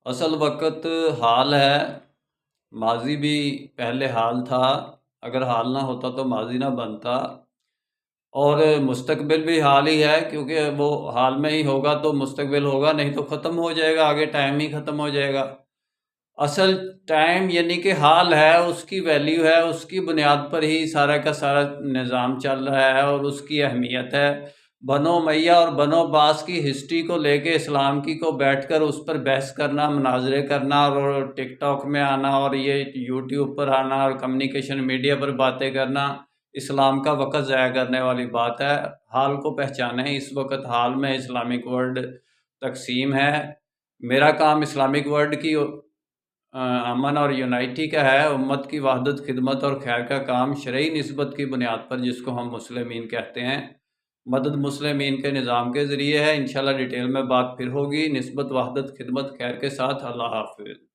اصل وقت حال ہے، ماضی بھی پہلے حال تھا، اگر حال نہ ہوتا تو ماضی نہ بنتا، اور مستقبل بھی حال ہی ہے، کیونکہ وہ حال میں ہی ہوگا تو مستقبل ہوگا، نہیں تو ختم ہو جائے گا، آگے ٹائم ہی ختم ہو جائے گا۔ اصل ٹائم یعنی کہ حال ہے، اس کی ویلیو ہے، اس کی بنیاد پر ہی سارا کا سارا نظام چل رہا ہے اور اس کی اہمیت ہے۔ بنو امیہ اور بنو عباس کی ہسٹری کو لے کے اسلام کی کو بیٹھ کر اس پر بحث کرنا، مناظرے کرنا اور ٹک ٹاک میں آنا اور یہ یوٹیوب پر آنا اور کمیونیکیشن میڈیا پر باتیں کرنا اسلام کا وقت ضائع کرنے والی بات ہے۔ حال کو پہچانیں، اس وقت حال میں اسلامک ورلڈ تقسیم ہے۔ میرا کام اسلامک ورلڈ کی امن اور یونائٹی کا ہے، امت کی وحدت، خدمت اور خیر کا کام شرعی نسبت کی بنیاد پر، جس کو ہم مسلمین کہتے ہیں، مدد مسلمین کے نظام کے ذریعے ہے۔ انشاءاللہ ڈیٹیل میں بات پھر ہوگی۔ نسبت، وحدت، خدمت، خیر کے ساتھ۔ اللہ حافظ۔